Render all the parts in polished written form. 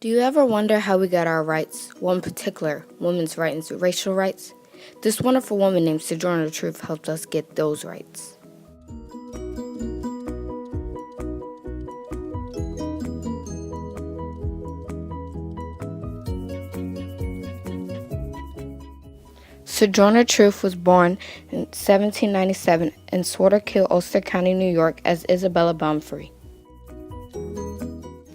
Do you ever wonder how we got our rights? Well, in particular, women's rights and racial rights? This wonderful woman named Sojourner Truth helped us get those rights. Sojourner Truth was born in 1797 in Swaterkill, Ulster County, New York, as Isabella Baumfree.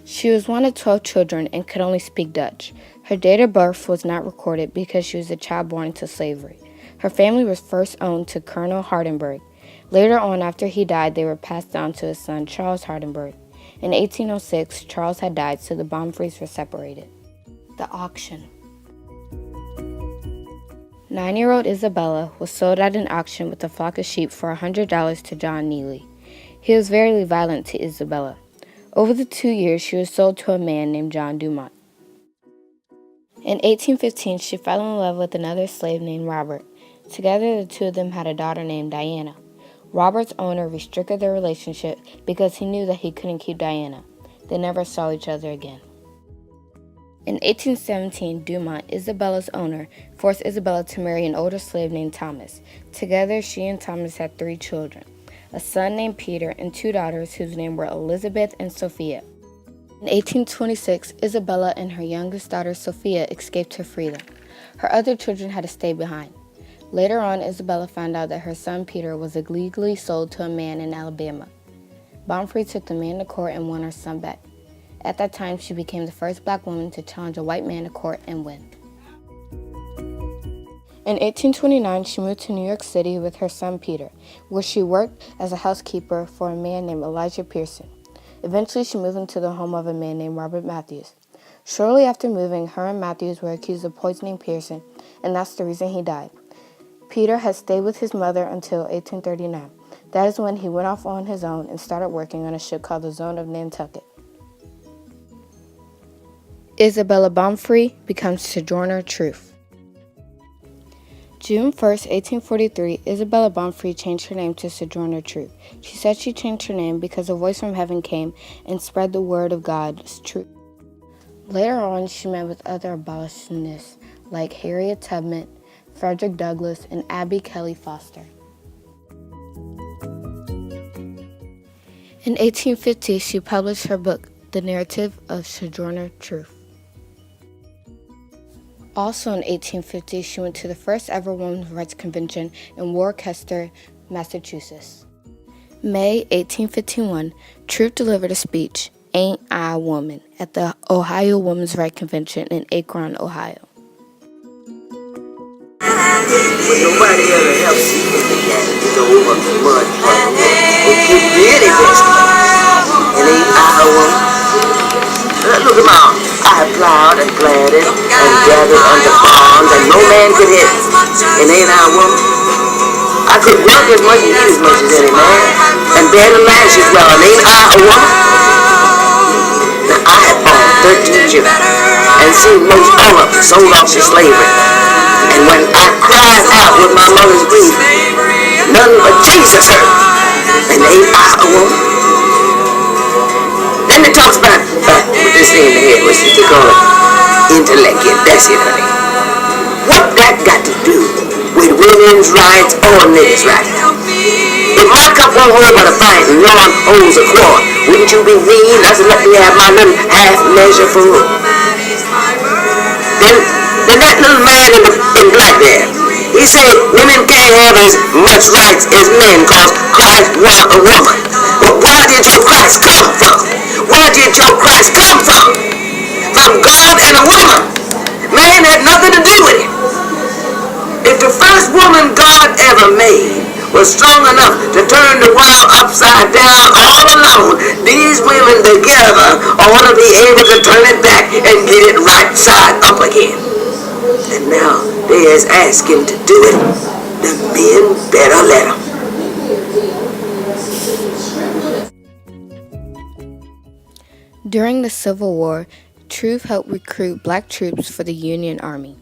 She was one of 12 children and could only speak Dutch. Her date of birth was not recorded because she was a child born into slavery. Her family was first owned to Colonel Hardenberg. Later on, after he died, they were passed down to his son, Charles Hardenberg. In 1806, Charles had died, so the Baumfrees were separated. The auction. 9-year-old Isabella was sold at an auction with a flock of sheep for $100 to John Neely. He was very violent to Isabella. Over the 2 years, she was sold to a man named John Dumont. In 1815, she fell in love with another slave named Robert. Together, the two of them had a daughter named Diana. Robert's owner restricted their relationship because he knew that he couldn't keep Diana. They never saw each other again. In 1817, Dumont, Isabella's owner, forced Isabella to marry an older slave named Thomas. Together, she and Thomas had 3 children, a son named Peter and 2 daughters whose names were Elizabeth and Sophia. In 1826, Isabella and her youngest daughter Sophia escaped to freedom. Her other children had to stay behind. Later on, Isabella found out that her son Peter was illegally sold to a man in Alabama. Baumfree took the man to court and won her son back. At that time, she became the first black woman to challenge a white man to court and win. In 1829, she moved to New York City with her son Peter, where she worked as a housekeeper for a man named Elijah Pearson. Eventually, she moved into the home of a man named Robert Matthews. Shortly after moving, her and Matthews were accused of poisoning Pearson, and that's the reason he died. Peter had stayed with his mother until 1839. That is when he went off on his own and started working on a ship called the Zone of Nantucket. Isabella Baumfree becomes Sojourner Truth. June 1, 1843, Isabella Baumfree changed her name to Sojourner Truth. She said she changed her name because a voice from heaven came and spread the word of God's truth. Later on, she met with other abolitionists like Harriet Tubman, Frederick Douglass, and Abby Kelly Foster. In 1850, she published her book, The Narrative of Sojourner Truth. Also in 1850, she went to the first ever Women's Rights Convention in Worcester, Massachusetts. May 1851, Truth delivered a speech, Ain't I a Woman, at the Ohio Women's Rights Convention in Akron, Ohio. But nobody ever helps you with the get over the mud puddle and get really busy. And ain't I a woman? Look at mom. I have plowed and planted and gathered under barns, and no man could hit me. And ain't I a woman? I could work as much and eat as much as any man, and bear the lashes well, and ain't I a woman? Now I have borne 13 children, and seen most all of them sold off to slavery. And when I cried out with my mother's grief, none but Jesus heard. And ain't I a woman? Then it talks about, with this thing in the head, which is to call it intellect. That's it, honey. What that got to do with women's rights or niggas' rights? If my cup won't hold but a pint and Lord holds a quart, wouldn't you be mean? Doesn't let me have my little half measure full. Then that little man in black there, he said women can't have as much rights as men because Christ was a woman. But where did your Christ come from? Where did your Christ come from? From God and a woman. Man had nothing to do with it. If the first woman God ever made was strong enough to turn the world upside down all alone, these women together ought to be able to turn it back and get it right side up again. And now they is asking to do it. The men better let them. During the Civil War, Truth helped recruit black troops for the Union Army.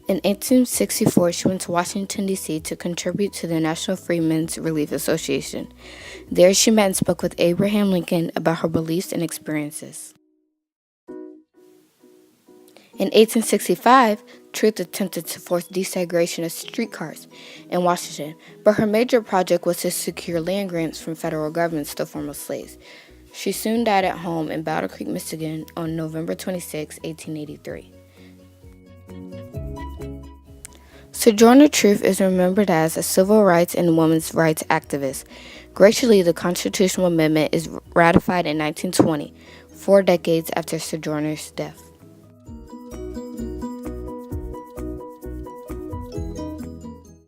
In 1864, she went to Washington, D.C. to contribute to the National Freedmen's Relief Association. There she met and spoke with Abraham Lincoln about her beliefs and experiences. In 1865, Truth attempted to force desegregation of streetcars in Washington, but her major project was to secure land grants from federal governments to former slaves. She soon died at home in Battle Creek, Michigan on November 26, 1883. Sojourner Truth is remembered as a civil rights and women's rights activist. Gradually, the constitutional amendment is ratified in 1920, 4 decades after Sojourner's death.